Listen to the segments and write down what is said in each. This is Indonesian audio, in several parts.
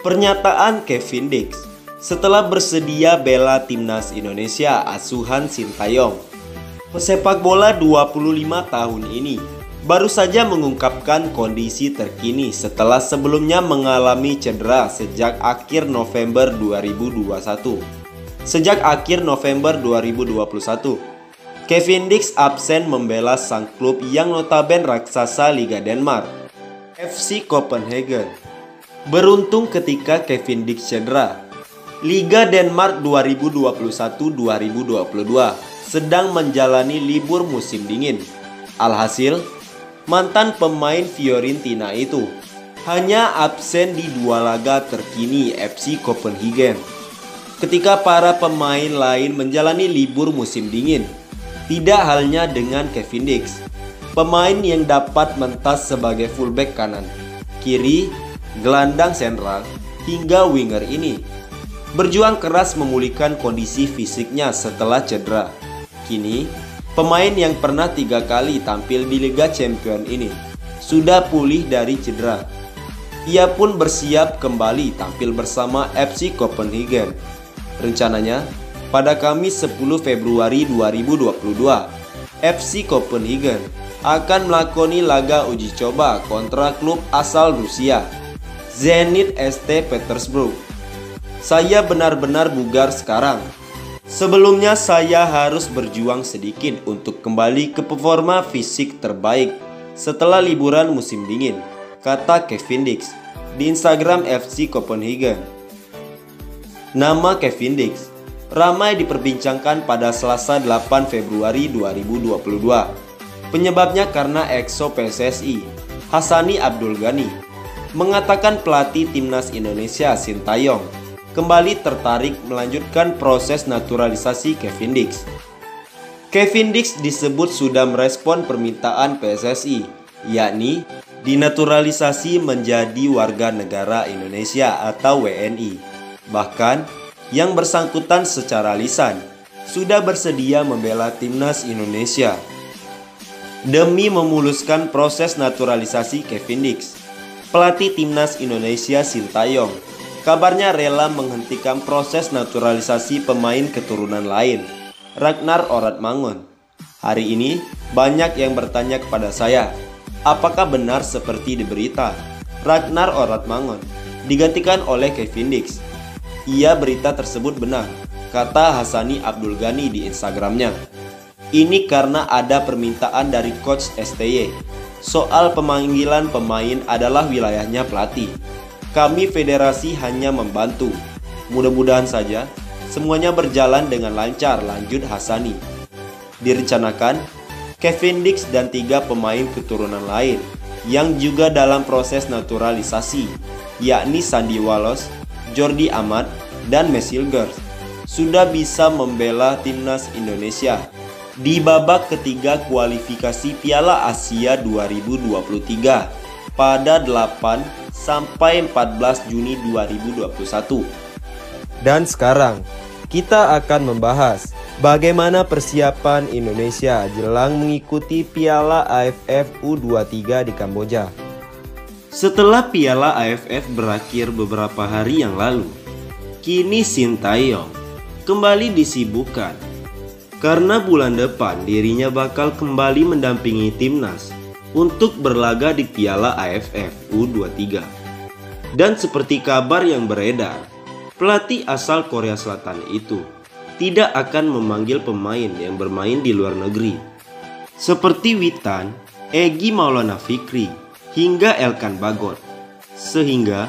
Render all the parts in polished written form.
Pernyataan Kevin Dix setelah bersedia bela timnas Indonesia asuhan Sintayong. Pesepak bola 25 tahun ini baru saja mengungkapkan kondisi terkini setelah sebelumnya mengalami cedera sejak akhir November 2021. Sejak akhir November 2021, Kevin Dix absen membela sang klub yang notabene raksasa Liga Denmark, FC Copenhagen. Beruntung ketika Kevin Dix cedera, Liga Denmark 2021-2022 sedang menjalani libur musim dingin. Alhasil, mantan pemain Fiorentina itu hanya absen di 2 laga terkini FC Copenhagen. Ketika para pemain lain menjalani libur musim dingin, tidak halnya dengan Kevin Dix, pemain yang dapat mentas sebagai fullback kanan, kiri, gelandang sentral, hingga winger ini berjuang keras memulihkan kondisi fisiknya setelah cedera. Kini, pemain yang pernah 3 kali tampil di Liga Champions ini sudah pulih dari cedera. Ia pun bersiap kembali tampil bersama FC Copenhagen. Rencananya, pada Kamis 10 Februari 2022, FC Copenhagen akan melakoni laga uji coba kontra klub asal Rusia, Zenit St. Petersburg. Saya benar-benar bugar sekarang. Sebelumnya saya harus berjuang sedikit untuk kembali ke performa fisik terbaik setelah liburan musim dingin, kata Kevin Dix di Instagram FC Copenhagen. Nama Kevin Dix ramai diperbincangkan pada Selasa 8 Februari 2022. Penyebabnya karena EXO PSSI, Hassani Abdul Ghani, mengatakan pelatih timnas Indonesia Sintayong kembali tertarik melanjutkan proses naturalisasi Kevin Dix. Kevin Dix disebut sudah merespon permintaan PSSI, yakni dinaturalisasi menjadi warga negara Indonesia atau WNI. Bahkan, yang bersangkutan secara lisan sudah bersedia membela timnas Indonesia. Demi memuluskan proses naturalisasi Kevin Dix, pelatih timnas Indonesia Sintayong kabarnya rela menghentikan proses naturalisasi pemain keturunan lain, Ragnar Oratmangun. Hari ini banyak yang bertanya kepada saya, apakah benar seperti di berita Ragnar Oratmangun digantikan oleh Kevin Dix? Iya, berita tersebut benar, kata Hassani Abdul Ghani di Instagramnya. Ini karena ada permintaan dari Coach STY. Soal pemanggilan pemain adalah wilayahnya pelatih. Kami federasi hanya membantu. Mudah-mudahan saja semuanya berjalan dengan lancar, lanjut Hassani. Direncanakan, Kevin Dix dan 3 pemain keturunan lain yang juga dalam proses naturalisasi, yakni Sandy Walsh, Jordi Amat, dan Messilgers, sudah bisa membela timnas Indonesia di babak ketiga kualifikasi Piala Asia 2023 pada 8 sampai 14 Juni 2021. Dan sekarang kita akan membahas bagaimana persiapan Indonesia jelang mengikuti Piala AFF U23 di Kamboja. Setelah Piala AFF berakhir beberapa hari yang lalu, kini Sintayong kembali disibukkan karena bulan depan dirinya bakal kembali mendampingi timnas untuk berlaga di Piala AFF U23. Dan seperti kabar yang beredar, pelatih asal Korea Selatan itu tidak akan memanggil pemain yang bermain di luar negeri seperti Witan, Egy Maulana Fikri, hingga Elkan Bagot, sehingga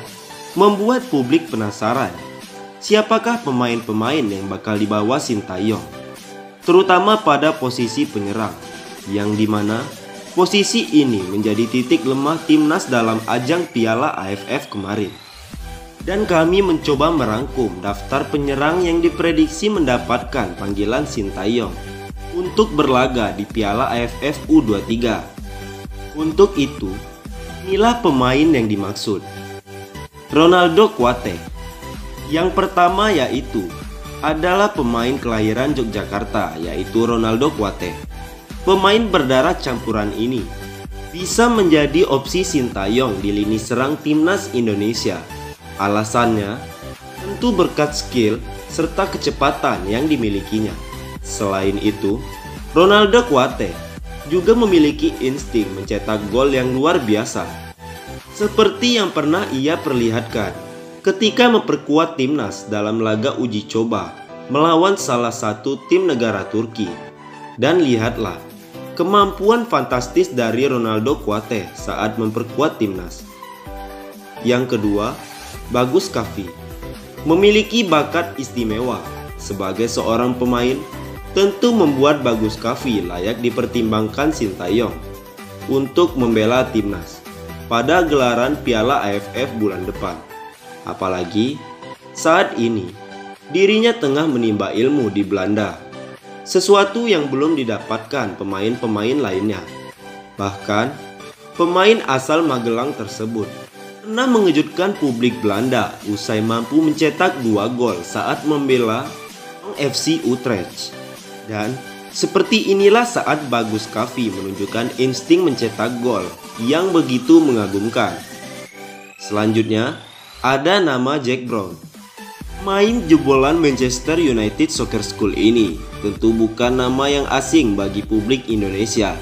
membuat publik penasaran siapakah pemain-pemain yang bakal dibawa Sintayong, terutama pada posisi penyerang, yang dimana posisi ini menjadi titik lemah timnas dalam ajang Piala AFF kemarin. Dan kami mencoba merangkum daftar penyerang yang diprediksi mendapatkan panggilan Sintayong untuk berlaga di Piala AFF U23. Untuk itu, inilah pemain yang dimaksud. Ronaldo Kuate. Yang pertama yaitu adalah pemain kelahiran Yogyakarta, yaitu Ronaldo Kuate. Pemain berdarah campuran ini bisa menjadi opsi Sintayong di lini serang timnas Indonesia Alasannya tentu berkat skill serta kecepatan yang dimilikinya. Selain itu, Ronaldo Kuate juga memiliki insting mencetak gol yang luar biasa. Seperti yang pernah ia perlihatkan ketika memperkuat timnas dalam laga uji coba melawan salah satu tim negara Turki. Dan lihatlah kemampuan fantastis dari Ronaldo Kuate saat memperkuat timnas. Yang kedua, Bagus Kavi memiliki bakat istimewa. Sebagai seorang pemain, tentu membuat Bagus Kavi layak dipertimbangkan Sintayong untuk membela timnas pada gelaran Piala AFF bulan depan. Apalagi saat ini dirinya tengah menimba ilmu di Belanda, sesuatu yang belum didapatkan pemain-pemain lainnya. Bahkan pemain asal Magelang tersebut pernah mengejutkan publik Belanda usai mampu mencetak 2 gol saat membela FC Utrecht. Dan seperti inilah saat Bagus Kavi menunjukkan insting mencetak gol yang begitu mengagumkan. Selanjutnya ada nama Jack Brown. Main jebolan Manchester United Soccer School ini tentu bukan nama yang asing bagi publik Indonesia,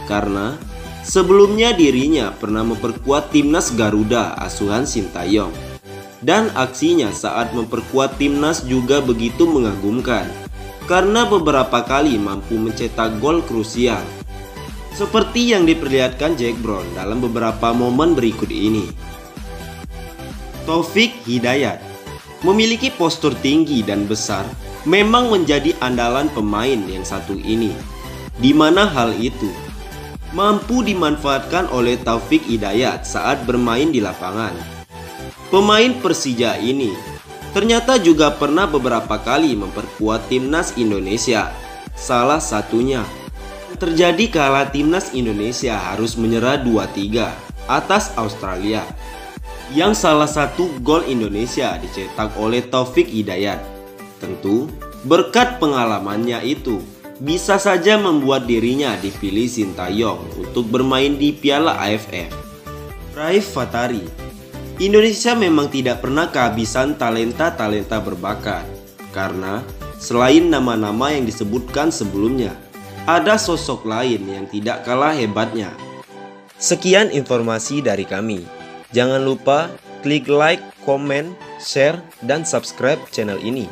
karena sebelumnya dirinya pernah memperkuat timnas Garuda asuhan Sintayong. Dan aksinya saat memperkuat timnas juga begitu mengagumkan, karena beberapa kali mampu mencetak gol krusial, seperti yang diperlihatkan Jack Brown dalam beberapa momen berikut ini. Taufik Hidayat memiliki postur tinggi dan besar, memang menjadi andalan pemain yang satu ini, di mana hal itu mampu dimanfaatkan oleh Taufik Hidayat saat bermain di lapangan. Pemain Persija ini ternyata juga pernah beberapa kali memperkuat timnas Indonesia. Salah satunya terjadi kala timnas Indonesia harus menyerah 2-3 atas Australia, yang salah satu gol Indonesia dicetak oleh Taufik Hidayat. Tentu berkat pengalamannya itu bisa saja membuat dirinya dipilih Sintayong untuk bermain di Piala AFF. Raif Fatari, Indonesia memang tidak pernah kehabisan talenta-talenta berbakat, karena selain nama-nama yang disebutkan sebelumnya, ada sosok lain yang tidak kalah hebatnya. Sekian informasi dari kami. Jangan lupa klik like, komen, share, dan subscribe channel ini.